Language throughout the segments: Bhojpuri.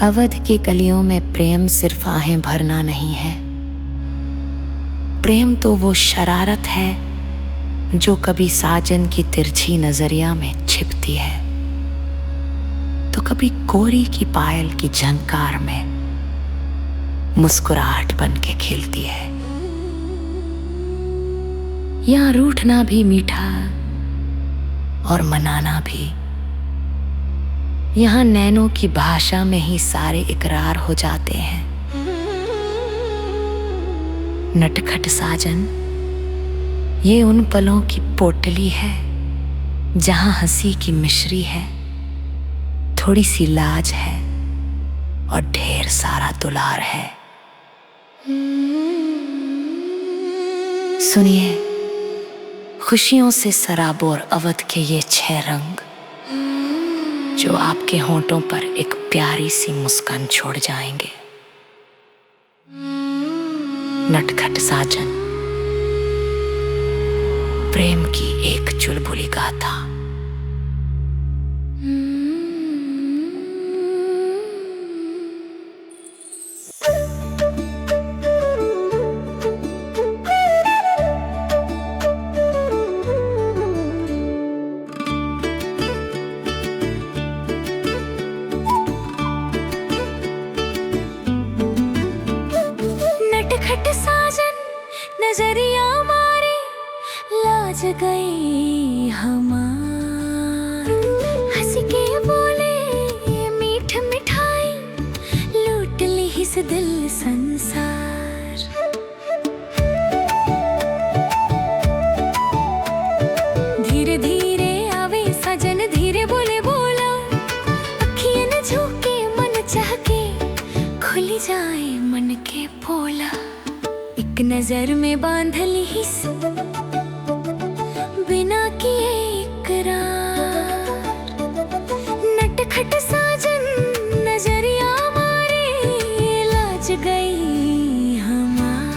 अवध की गलियों में प्रेम सिर्फ आहें भरना नहीं है। प्रेम तो वो शरारत है जो कभी साजन की तिरछी नजरिया में छिपती है, तो कभी कोरी की पायल की झंकार में मुस्कुराहट बन के खिलती है। यहाँ रूठना भी मीठा और मनाना भी। यहाँ नैनों की भाषा में ही सारे इकरार हो जाते हैं। नटखट साजन ये उन पलों की पोटली है जहां हंसी की मिश्री है, थोड़ी सी लाज है और ढेर सारा दुलार है। सुनिए खुशियों से सराबोर अवध के ये 6 रंग जो आपके होंठों पर एक प्यारी सी मुस्कान छोड़ जाएंगे। नटखट साजन, प्रेम की एक चुलबुली गाथा। नटखट साजन नजरिया मारे लाज गई हमार, हंस के बोले मीठ मिठाई लूट ली इस दिल संसार। धीरे धीरे आवे साजन धीरे बोले बोला, अखियन झुके मन चाहके खुल जाए मन के पोला। एक नजर में बांध ली हिस बिना किए इकरार। नटखट साजन नजरिया मारे लाज गई हमार।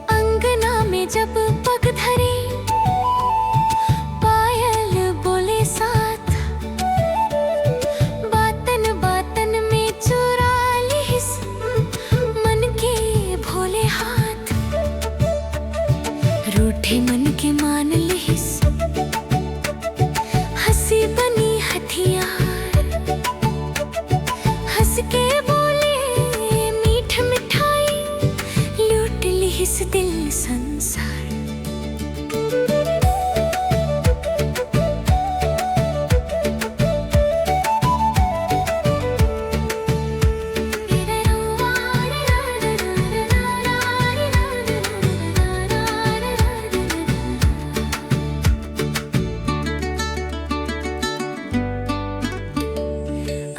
अंगना में जब पग धरे पायल बोले साथ, बातन बातन में चुरा लिस मन के भोले हाथ। रूठे मन के मान लिस हंसी बनी हथियार। हंस के बोले मीठ मिठाई लूट लिस दिल संसार।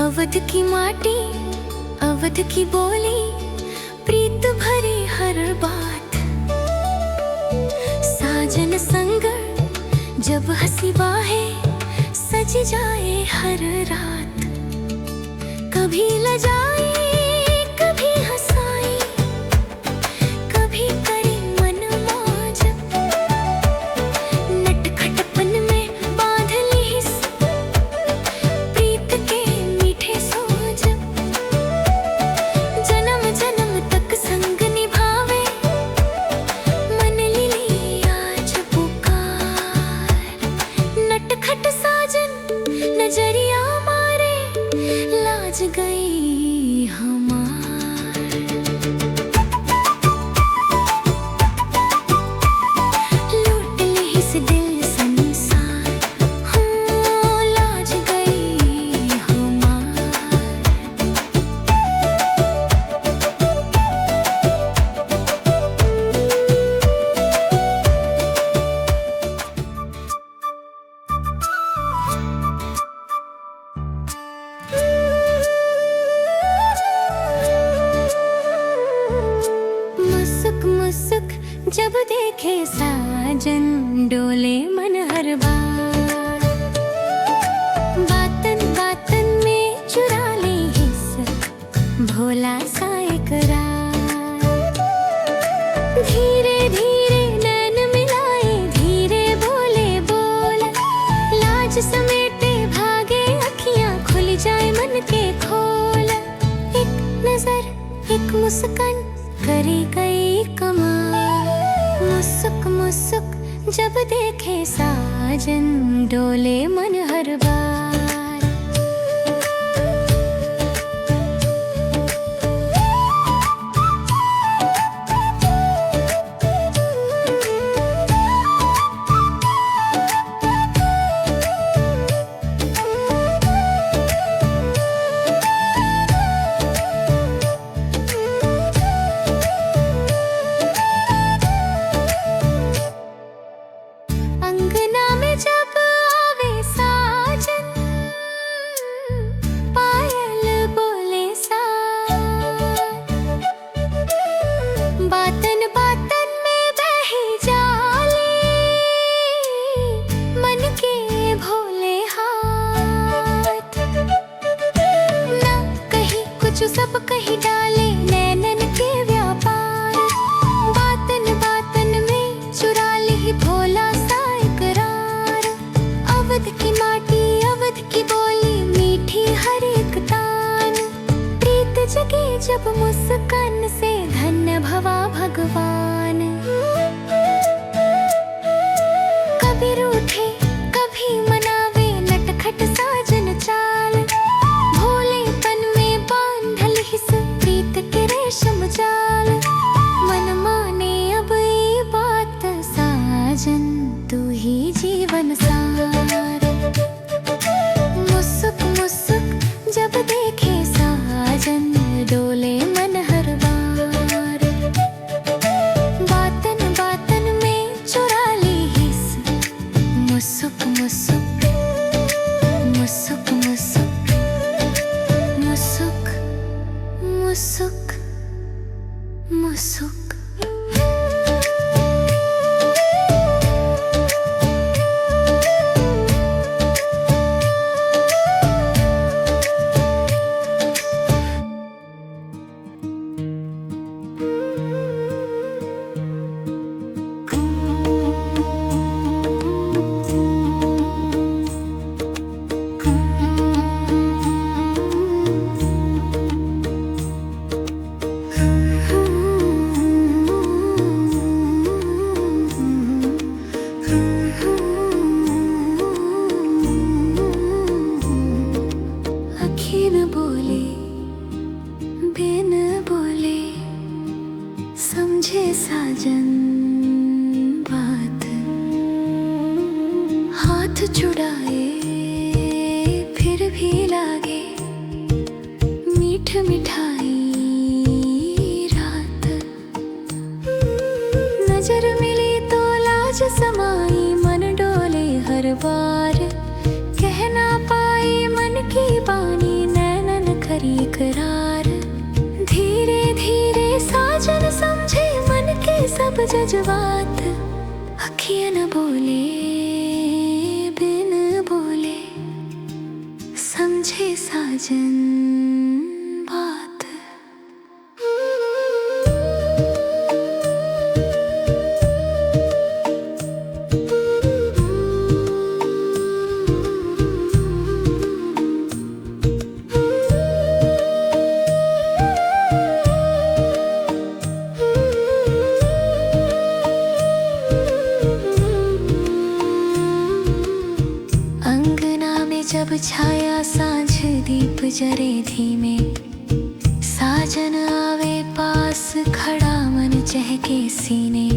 अवध की माटी अवध की बोली प्रीत भरी हर बात। साजन संग जब हंसी बाहें सज जाए हर रात। कभी लजाए कभी हंसाए कभी करे मन मौज। नटखटपन में बांध ली हिस प्रीत के मीठे सोज। जन्म जन्म तक संग निभावे मन ली आज पुकार। नटखट साजन नजरिया मारे लाज गई हमार। लूट ली इस दिल संसार, हो लाज गई हमार। मुस्क मुस्क जब देखे साजन डोले मन हर बार। बातन बातन में चुरा ले हिस्सा भोला सा इकरार। धीरे धीरे नैन मिलाए, धीरे बोले बोला, लाज समेटे भागे अखियां, खुल जाए मन के खोला। एक नजर एक मुस्कान करी गई कमाल, मुस्क मुस्क जब देखे साजन, डोले मन हर बार। अंगना में जब आवे साजन, पायल बोले साथ, बातन बातन में बही जाले मन के भोले हाथ। ना कहीं कुछ सब कहीं डाले नैनन के व्यापार, बातन बातन में चुरा ली भोला सा इकरार। अवध की माटी अवध की बोली, मीठी हर एक तान, प्रीत जगे जब मुस्कान से, धन्य भवा भगवान। कभी रूठे कभी मनावे नटखट साजन चाल, भोलेपन में बांधल हिस प्रीत के रेशम जाल। मन माने अब ये बात साजन, तू ही जीवन सार। मुस्क मुस्क जब देखे साजन, डोले मन हर बार। बातन बातन में चुरा ली हिस, मुस्क मुस्क मुस्क मुस्क मुस्क मुस्क मुस्क। अखियाँ बोले बिन बोले, समझे साजन बात, हाथ छुड़ाए फिर भी लागे मीठ मिठाई रात। नजर मिली तो लाज समाई, मन डोले हर बार, कह ना पाई मन की बानी, नैनन करी करार। धीरे धीरे साजन समझे मन के सब जज्बात, अखियाँ न बोले बिन बोले, समझे साजन बात। जब छाया सांझ दीप जरे धीमे, साजन आवे पास खड़ा मन चहके सीने।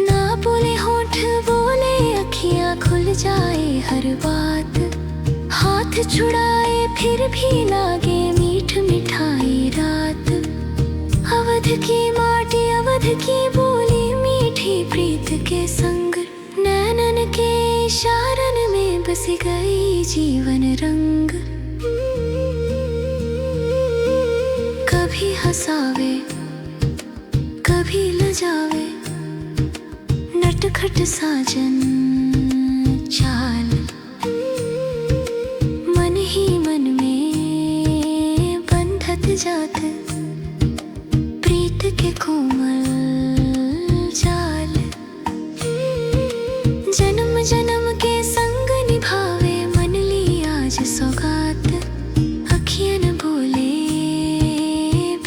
ना बोले होठ बोले अखियां, खुल जाए हर बात, हाथ छुड़ाए फिर भी लागे मीठ मिठाई रात। अवध की माटी अवध की बोली, मीठी प्रीत के संग, नैनन के इशारन में बस गई जीवन रंग। कभी हंसावे कभी लजावे, नटखट साजन चाल, मन ही मन में बंधत जात के कोमल जाल, जन्म जन्म के संग निभावे मन ली आज सौगात। अखियन बोले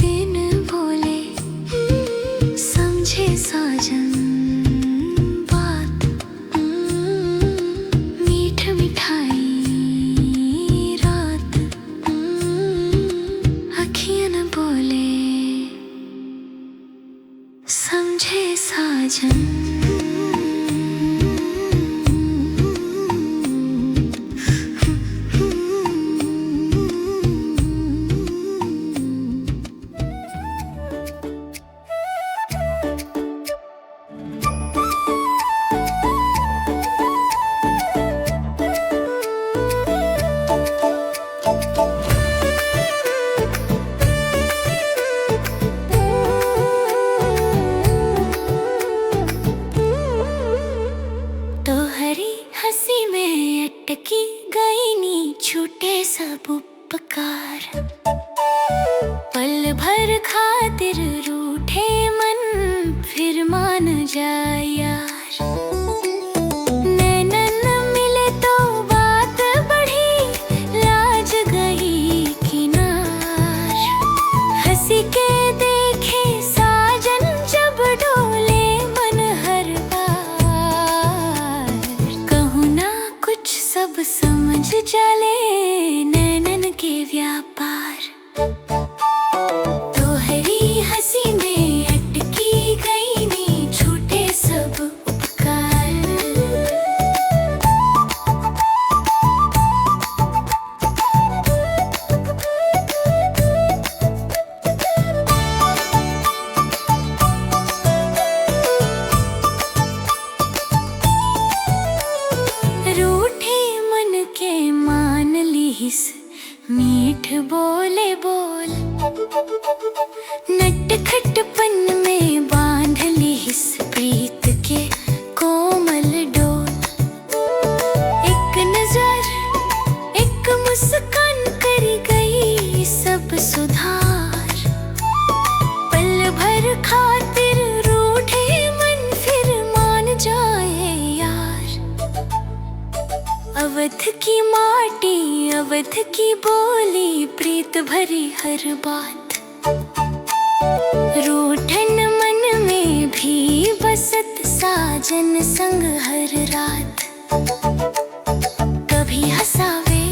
बिन बोले समझे साजन बात। मीठ मिठाई रात, अखियन बोले समझे साजन। हंसी में अटकी गई नी छूटे सब उपकार। पल भर खातिर रूठे मन फिर मान जाए यार। नैनन मिले तो बात बढ़ी लाज गई किनार। हंसी के देखे साजन जब डोले मन हर बार। कुछ सब समझ चले नैनन के व्यापार। तोहरी हंसी में अटकी गई नी छूटे सब उपकार। मीठ बोले बोल नटखटपन में बांध ली हिस प्रीत के कोमल डोल। एक नजर एक मुस्कान करी गई सब सुधार। पल भर खातिर रूठे मन फिर मान जाए यार। अवध की माटी अवध की बोली प्रीत भरी हर बात। रूठन मन में भी बसत साजन संग हर रात। कभी हंसावे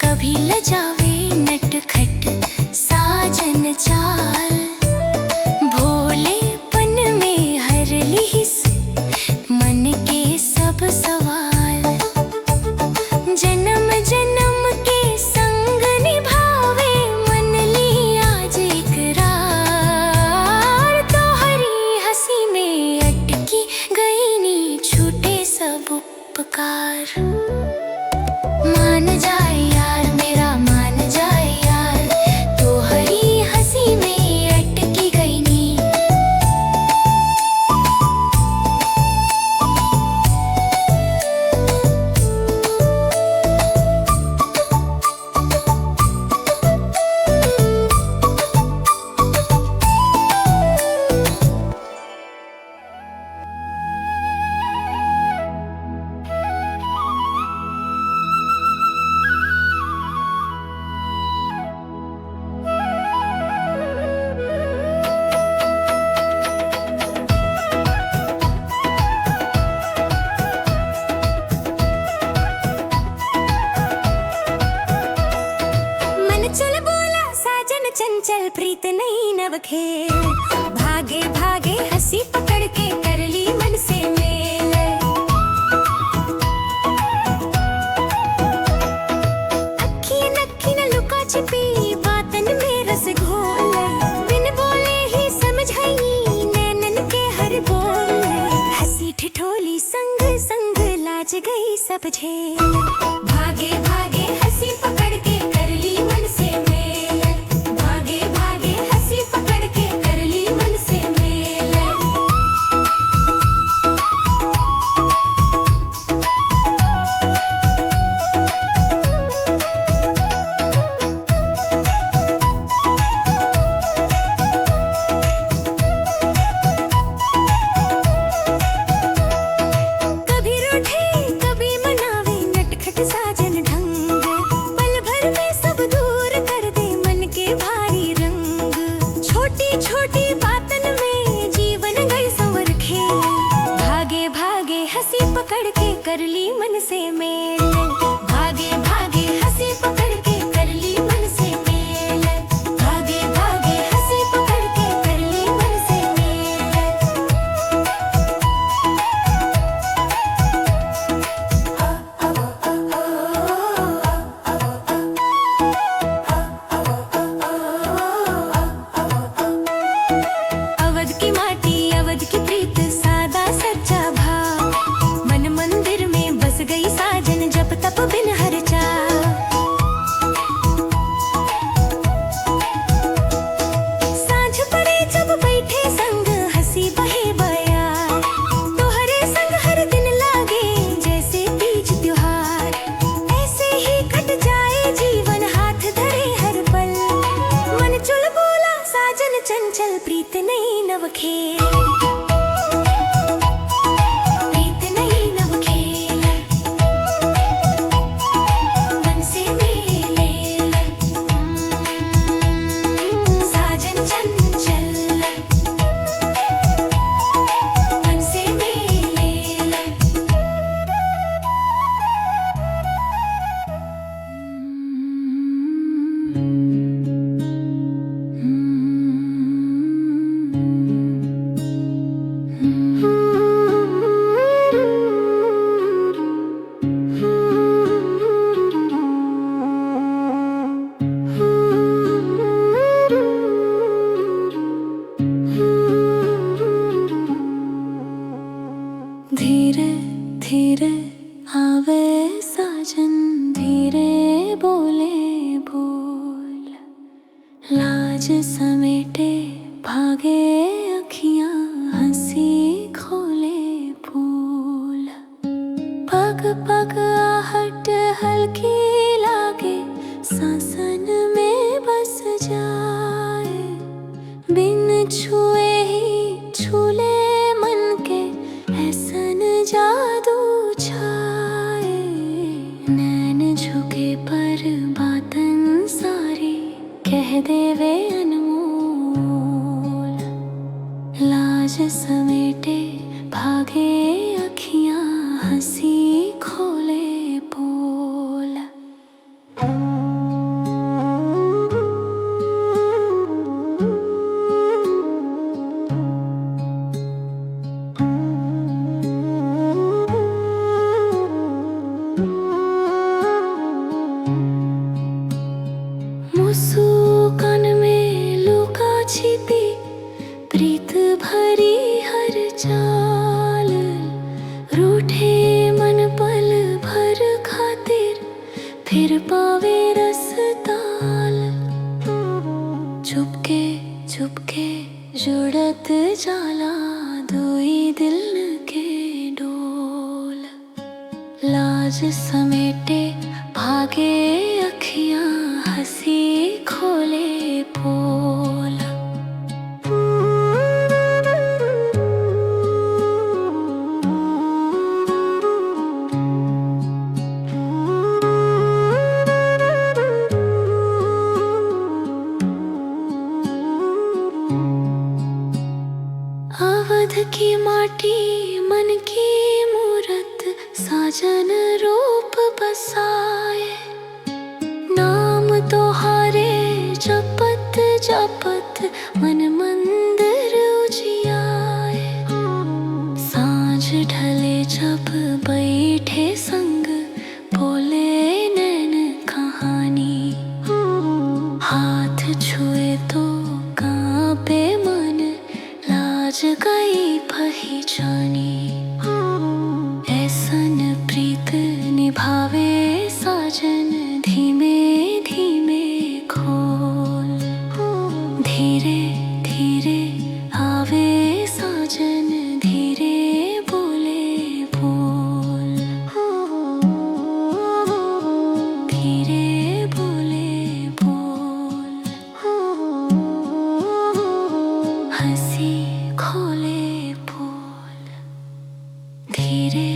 कभी लजावे नटखट साजन चाल। भोलेपन में हर लिहिस मन के सब सवाल। जन्म जन्म के संग निभावे मन ली आज इकरार। तोहरी हंसी में अटकी गई नी छूटे सब उपकार। मान जाए यार मेरा मान जाए यार। तोहरी हंसी में अटकी गई नी। चंचल प्रीत नहीं नव खेल। भागे भागे हंसी पकड़ के कर ली मन से मेल। अखी न लुका छिपी बातन में रस घोल। बिन बोले ही समझ गई नैनन के हर बोल। हंसी ठिठोली संग संग लाज गई सब झेल। भागे भागे हंसी पकड़ के कर ली मन से मेल। छोटी छोटी बातन में जीवन गई संवर खेल। भागे भागे हंसी पकड़ के कर ली मन से मेल। भागे भागे हंसी पकड़ के कर ली मन से मेल। भागे भागे हंसी पकड़ के कर ली मन से मेल। अवध की माटी अवध की प्रीत सादा सच्चा भाव। मन मंदिर में बस गई साजन जप तप बिन हर चाह। सांझ पड़े जब बैठे संग हंसी बहे बयार। तोहरे संग हर दिन लागे जैसे तीज त्योहार। ऐसे ही कट जाए जीवन हाथ धरे हर पल। मन चुल बोला साजन चंचल प्रीत नहीं नव खेल। प्रीत नहीं नव खेल मन से मेल। साजन चंचल मन से मेल। धीरे धीरे आवे साजन धीरे बोले बोल। लाज समेटे भागे अखियां हंसी खोले फूल। पग पग आहट हल्की लागे सांसन में बस जाए। बिन छुए ही छूले मन के ऐसन जादू छाए। नैन झुके पर बातन सारी कह देवे अनमोल। लाज समेटे भागे अखियां हंसी खोले बोल। मुस्कान में लुका छिपी प्रीत भरी हर चाल। रूठे मन पल भर खातिर फिर पावे रसताल। चुपके चुपके जुड़त जाला दुई दिल के डोल। लाज समेटे भागे अखियां हंसी खोले बोल। अवध की माटी मन की मूरत साजन रूप बसाए। नाम तोहारे जपत जपत मन मंदिर उजियाए। सांझ ढले जब बैठे संग बोले नैन कहानी। हाथ छुए तो कांपे मन लाज गई पहचानी। ऐसन प्रीत निभावे साजन धीमे धीमे खोल। धीरे धीरे आवे साजन धीरे बोले बोल। धीरे बोले बोल। हंसी खोले बोल। धीरे